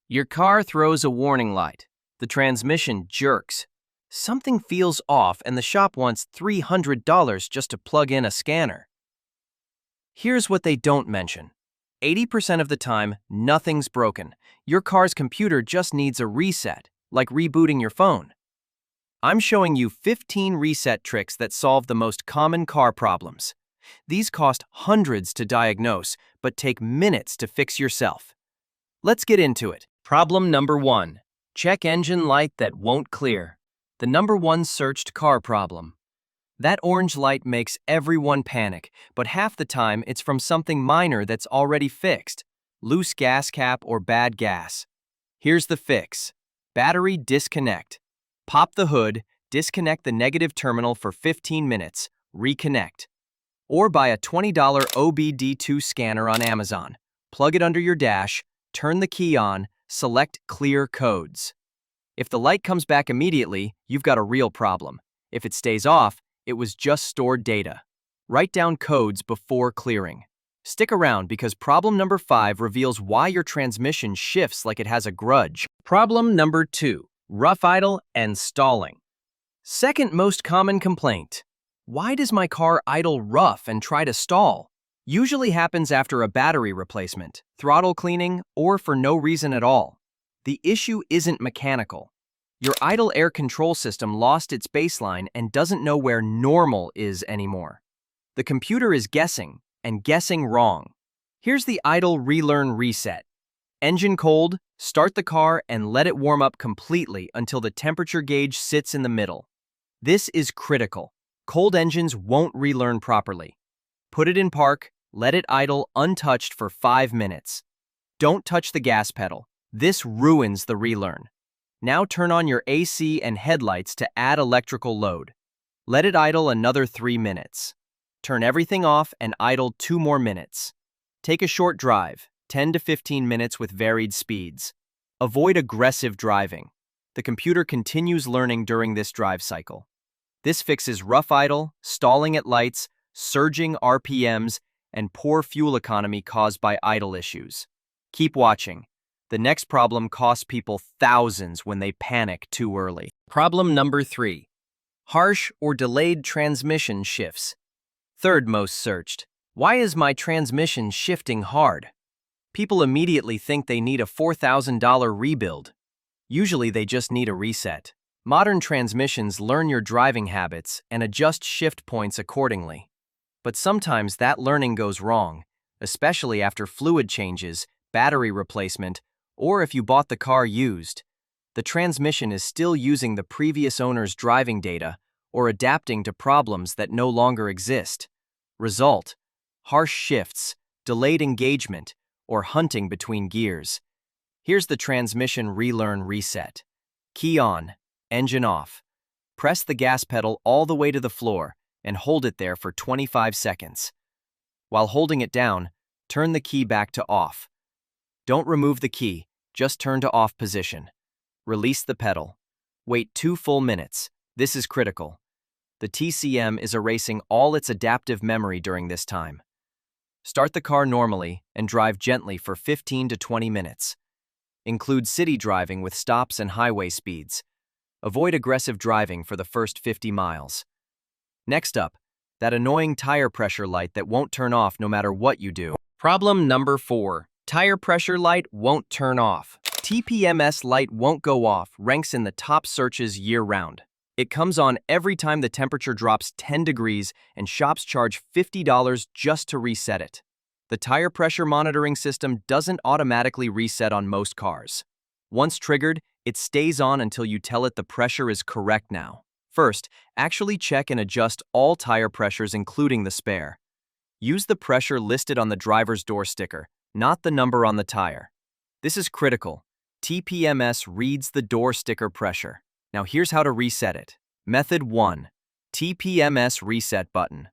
Your car throws a warning light. The transmission jerks. Something feels off and the shop wants $300 just to plug in a scanner. Here's what they don't mention. 80% of the time, nothing's broken. Your car's computer just needs a reset, like rebooting your phone. I'm showing you 15 reset tricks that solve the most common car problems. These cost hundreds to diagnose, but take minutes to fix yourself. Let's get into it. Problem number 1. Check engine light that won't clear. The number one searched car problem. That orange light makes everyone panic, but half the time it's from something minor that's already fixed. Loose gas cap or bad gas. Here's the fix. Battery disconnect. Pop the hood, disconnect the negative terminal for 15 minutes, reconnect. Or buy a $20 OBD2 scanner on Amazon. Plug it under your dash, turn the key on, select clear codes. If the light comes back immediately, you've got a real problem. If it stays off, it was just stored data. Write down codes before clearing. Stick around because problem number 5 reveals why your transmission shifts like it has a grudge. Problem number 2. Rough idle and stalling. Second most common complaint. Why does my car idle rough and try to stall? Usually happens after a battery replacement, throttle cleaning, or for no reason at all. The issue isn't mechanical. Your idle air control system lost its baseline and doesn't know where normal is anymore. The computer is guessing, and guessing wrong. Here's the idle relearn reset. Engine cold, start the car and let it warm up completely until the temperature gauge sits in the middle. This is critical. Cold engines won't relearn properly. Put it in park, let it idle untouched for 5 minutes. Don't touch the gas pedal. This ruins the relearn. Now turn on your AC and headlights to add electrical load. Let it idle another 3 minutes. Turn everything off and idle 2 more minutes. Take a short drive, 10 to 15 minutes with varied speeds. Avoid aggressive driving. The computer continues learning during this drive cycle. This fixes rough idle, stalling at lights, surging RPMs, and poor fuel economy caused by idle issues. Keep watching. The next problem costs people thousands when they panic too early. Problem number 3. Harsh or delayed transmission shifts. Third most searched. Why is my transmission shifting hard? People immediately think they need a $4,000 rebuild. Usually they just need a reset. Modern transmissions learn your driving habits and adjust shift points accordingly. But sometimes that learning goes wrong, especially after fluid changes, battery replacement, or if you bought the car used. The transmission is still using the previous owner's driving data or adapting to problems that no longer exist. Result: harsh shifts, delayed engagement, or hunting between gears. Here's the transmission relearn reset. Key on, engine off. Press the gas pedal all the way to the floor and hold it there for 25 seconds. While holding it down, turn the key back to off. Don't remove the key, just turn to off position. Release the pedal. Wait 2 full minutes. This is critical. The TCM is erasing all its adaptive memory during this time. Start the car normally and drive gently for 15 to 20 minutes. Include city driving with stops and highway speeds. Avoid aggressive driving for the first 50 miles. Next up, that annoying tire pressure light that won't turn off no matter what you do. Problem number 4. Tire pressure light won't turn off. TPMS light won't go off ranks in the top searches year-round. It comes on every time the temperature drops 10 degrees and shops charge $50 just to reset it. The tire pressure monitoring system doesn't automatically reset on most cars. Once triggered, it stays on until you tell it the pressure is correct now. First, actually check and adjust all tire pressures including the spare. Use the pressure listed on the driver's door sticker, not the number on the tire. This is critical. TPMS reads the door sticker pressure. Now here's how to reset it. Method 1. TPMS reset button.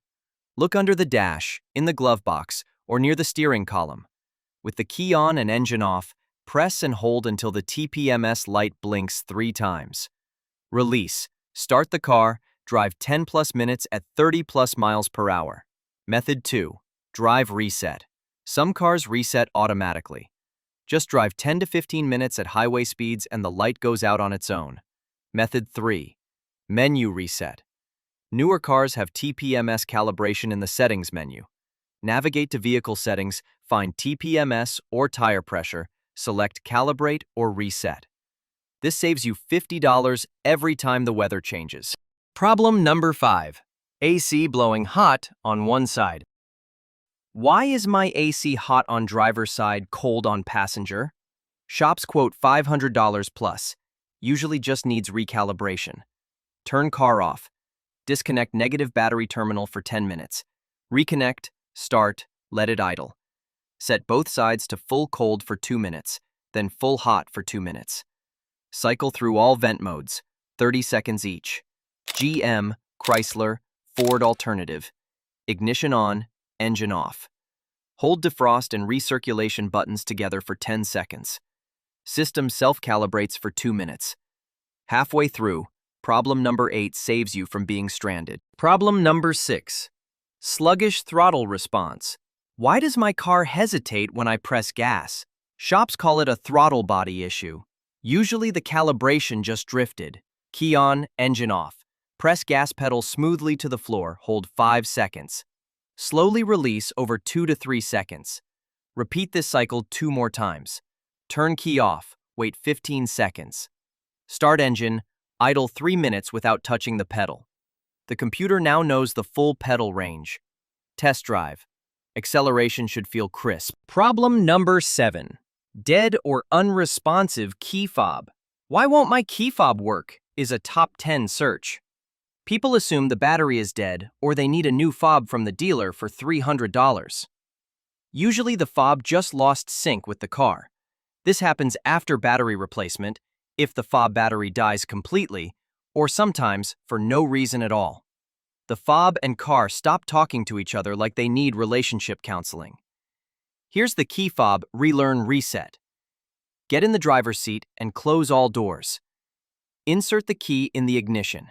Look under the dash, in the glove box, or near the steering column. With the key on and engine off, press and hold until the TPMS light blinks 3 times. Release. Start the car, drive 10 plus minutes at 30 plus miles per hour. Method 2. Drive reset. Some cars reset automatically. Just drive 10 to 15 minutes at highway speeds and the light goes out on its own. Method 3. Menu reset. Newer cars have TPMS calibration in the settings menu. Navigate to vehicle settings, find TPMS or tire pressure, select calibrate or reset. This saves you $50 every time the weather changes. Problem number 5. AC blowing hot on one side. Why is my AC hot on driver's side, cold on passenger? Shops quote $500 plus. Usually just needs recalibration. Turn car off. Disconnect negative battery terminal for 10 minutes. Reconnect, start, let it idle. Set both sides to full cold for 2 minutes, then full hot for 2 minutes. Cycle through all vent modes, 30 seconds each. GM, Chrysler, Ford alternative. Ignition on, engine off. Hold defrost and recirculation buttons together for 10 seconds. System self-calibrates for 2 minutes. Halfway through, problem number 8 saves you from being stranded. Problem number 6. Sluggish throttle response. Why does my car hesitate when I press gas? Shops call it a throttle body issue. Usually the calibration just drifted. Key on, engine off. Press gas pedal smoothly to the floor, hold 5 seconds. Slowly release over 2 to 3 seconds. Repeat this cycle 2 more times. Turn key off, wait 15 seconds. Start engine, idle 3 minutes without touching the pedal. The computer now knows the full pedal range. Test drive. Acceleration should feel crisp. Problem number 7. Dead or unresponsive key fob. Why won't my key fob work? Is a top 10 search. People assume the battery is dead or they need a new fob from the dealer for $300. Usually the fob just lost sync with the car. This happens after battery replacement, if the fob battery dies completely, or sometimes for no reason at all. The fob and car stop talking to each other like they need relationship counseling. Here's the key fob relearn reset. Get in the driver's seat and close all doors. Insert the key in the ignition.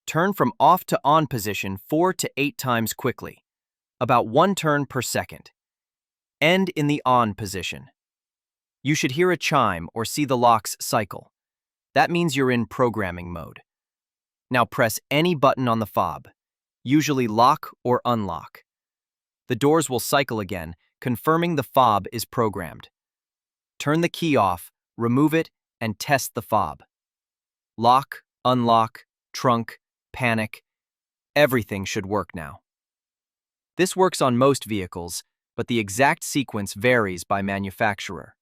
Turn from off to on position 4 to 8 times quickly, about 1 turn per second. End in the on position. You should hear a chime or see the locks cycle. That means you're in programming mode. Now press any button on the fob, usually lock or unlock. The doors will cycle again, confirming the fob is programmed. Turn the key off, remove it, and test the fob. Lock, unlock, trunk, panic. Everything should work now. This works on most vehicles, but the exact sequence varies by manufacturer.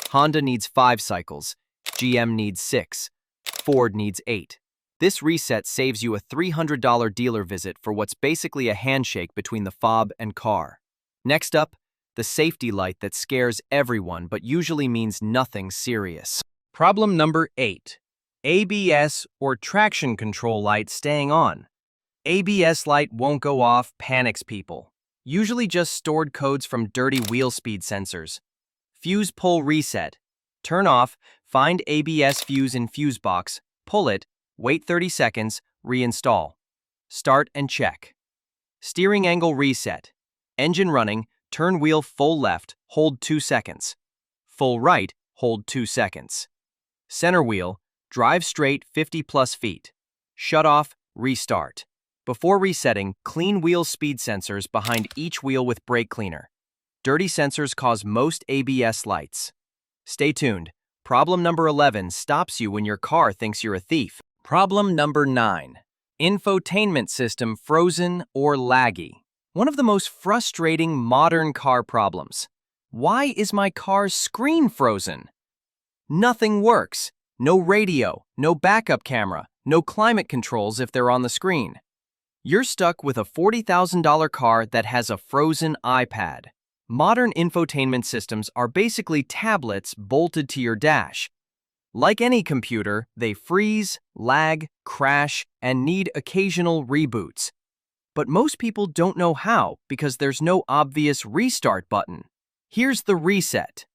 Honda needs 5 cycles, GM needs 6, Ford needs 8. This reset saves you a $300 dealer visit for what's basically a handshake between the fob and car. Next up, the safety light that scares everyone but usually means nothing serious. Problem number 8. ABS or traction control light staying on. ABS light won't go off, panics people. Usually just stored codes from dirty wheel speed sensors. Fuse pull reset. Turn off, find ABS fuse in fuse box, pull it, wait 30 seconds, reinstall. Start and check. Steering angle reset. Engine running, turn wheel full left, hold 2 seconds. Full right, hold 2 seconds. Center wheel, drive straight 50 plus feet. Shut off, restart. Before resetting, clean wheel speed sensors behind each wheel with brake cleaner. Dirty sensors cause most ABS lights. Stay tuned. Problem number 11 stops you when your car thinks you're a thief. Problem number 9. Infotainment system frozen or laggy. One of the most frustrating modern car problems. Why is my car's screen frozen? Nothing works. No radio, no backup camera, no climate controls if they're on the screen. You're stuck with a $40,000 car that has a frozen iPad. Modern infotainment systems are basically tablets bolted to your dash. Like any computer, they freeze, lag, crash, and need occasional reboots. But most people don't know how because there's no obvious restart button. Here's the reset.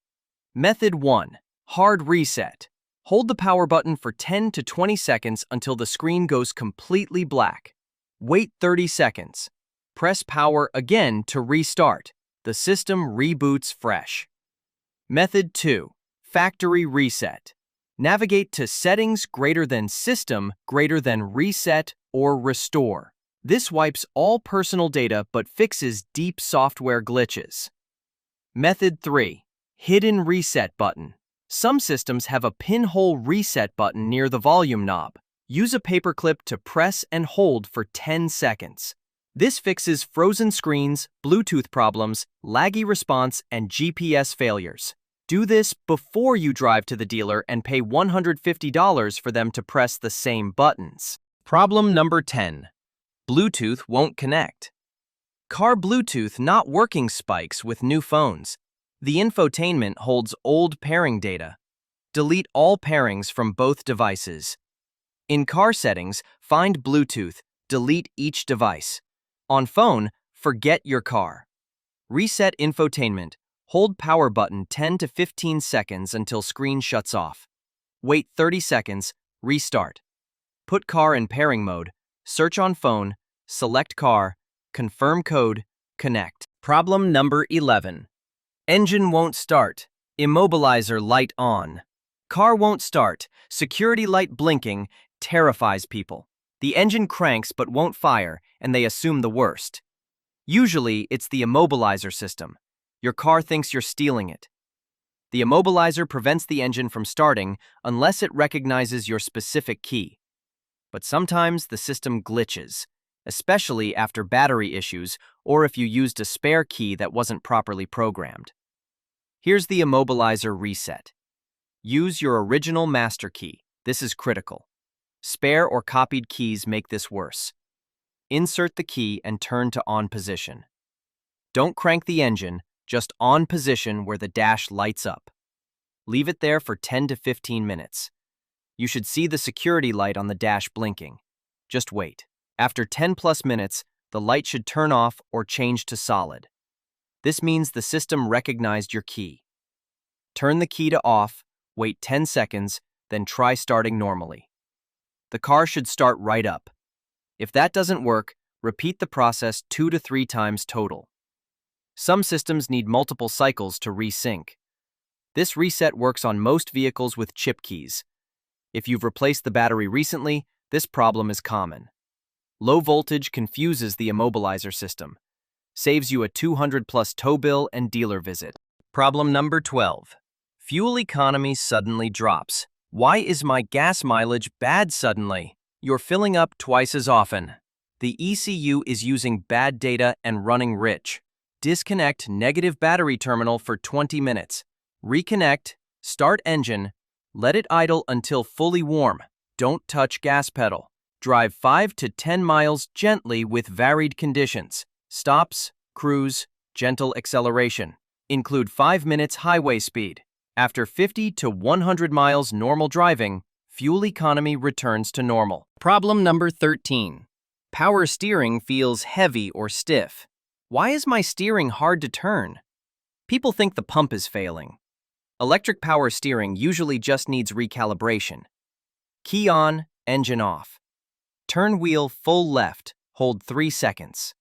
Method 1. Hard reset. Hold the power button for 10 to 20 seconds until the screen goes completely black. Wait 30 seconds. Press power again to restart. The system reboots fresh. Method 2. Factory reset. Navigate to Settings greater than System greater than Reset or Restore. This wipes all personal data but fixes deep software glitches. Method 3. Hidden reset button. Some systems have a pinhole reset button near the volume knob. Use a paperclip to press and hold for 10 seconds. This fixes frozen screens, Bluetooth problems, laggy response, and GPS failures. Do this before you drive to the dealer and pay $150 for them to press the same buttons. Problem number 10. Bluetooth won't connect. Car Bluetooth not working spikes with new phones. The infotainment holds old pairing data. Delete all pairings from both devices. In car settings, find Bluetooth, delete each device. On phone, forget your car. Reset infotainment. Hold power button 10 to 15 seconds until screen shuts off. Wait 30 seconds, restart. Put car in pairing mode, search on phone, select car, confirm code, connect. Problem number 11. Engine won't start. Immobilizer light on. Car won't start. Security light blinking terrifies people. The engine cranks but won't fire, and they assume the worst. Usually, it's the immobilizer system. Your car thinks you're stealing it. The immobilizer prevents the engine from starting unless it recognizes your specific key. But sometimes the system glitches, especially after battery issues or if you used a spare key that wasn't properly programmed. Here's the immobilizer reset. Use your original master key. This is critical. Spare or copied keys make this worse. Insert the key and turn to on position. Don't crank the engine, just on position where the dash lights up. Leave it there for 10 to 15 minutes. You should see the security light on the dash blinking. Just wait. After 10+ minutes, the light should turn off or change to solid. This means the system recognized your key. Turn the key to off, wait 10 seconds, then try starting normally. The car should start right up. If that doesn't work, repeat the process 2 to 3 times total. Some systems need multiple cycles to resync. This reset works on most vehicles with chip keys. If you've replaced the battery recently, this problem is common. Low voltage confuses the immobilizer system. Saves you a $200+ tow bill and dealer visit. Problem number 12. Fuel economy suddenly drops. Why is my gas mileage bad suddenly? You're filling up twice as often. The ECU is using bad data and running rich. Disconnect negative battery terminal for 20 minutes. Reconnect, start engine, let it idle until fully warm. Don't touch gas pedal. Drive 5 to 10 miles gently with varied conditions. Stops, cruise, gentle acceleration. Include 5 minutes highway speed. After 50 to 100 miles normal driving, fuel economy returns to normal. Problem number 13. Power steering feels heavy or stiff. Why is my steering hard to turn? People think the pump is failing. Electric power steering usually just needs recalibration. Key on, engine off. Turn wheel full left, hold 3 seconds.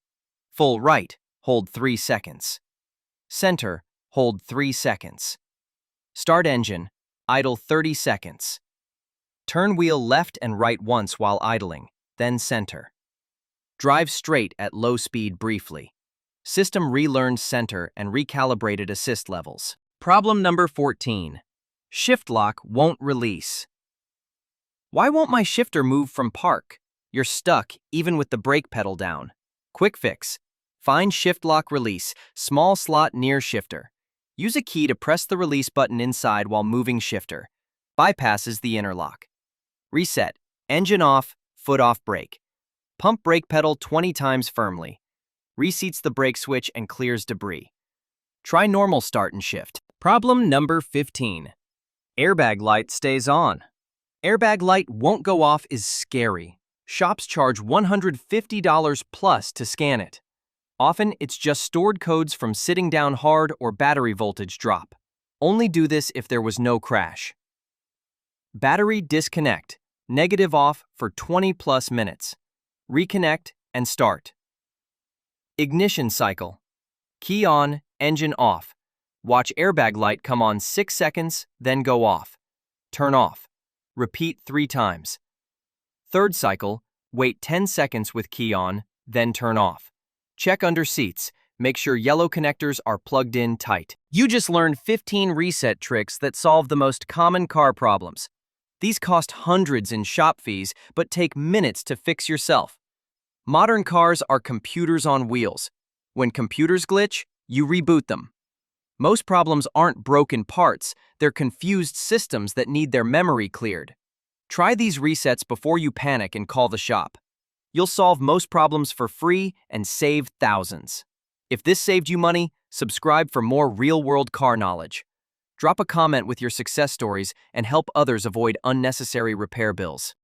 Full right, hold 3 seconds. Center, hold 3 seconds. Start engine, idle 30 seconds. Turn wheel left and right once while idling, then center. Drive straight at low speed briefly. System relearned center and recalibrated assist levels. Problem number 14. Shift lock won't release. Why won't my shifter move from park? You're stuck even with the brake pedal down. Quick fix. Find shift lock release, small slot near shifter. Use a key to press the release button inside while moving shifter. Bypasses the interlock. Reset. Engine off, foot off brake. Pump brake pedal 20 times firmly. Reseats the brake switch and clears debris. Try normal start and shift. Problem number 15. Airbag light stays on. Airbag light won't go off is scary. Shops charge $150 plus to scan it. Often, it's just stored codes from sitting down hard or battery voltage drop. Only do this if there was no crash. Battery disconnect. Negative off for 20+ minutes. Reconnect and start. Ignition cycle. Key on, engine off. Watch airbag light come on 6 seconds, then go off. Turn off. Repeat 3 times. Third cycle, wait 10 seconds with key on, then turn off. Check under seats. Make sure yellow connectors are plugged in tight. You just learned 15 reset tricks that solve the most common car problems. These cost hundreds in shop fees, but take minutes to fix yourself. Modern cars are computers on wheels. When computers glitch, you reboot them. Most problems aren't broken parts, they're confused systems that need their memory cleared. Try these resets before you panic and call the shop. You'll solve most problems for free and save thousands. If this saved you money, subscribe for more real-world car knowledge. Drop a comment with your success stories and help others avoid unnecessary repair bills.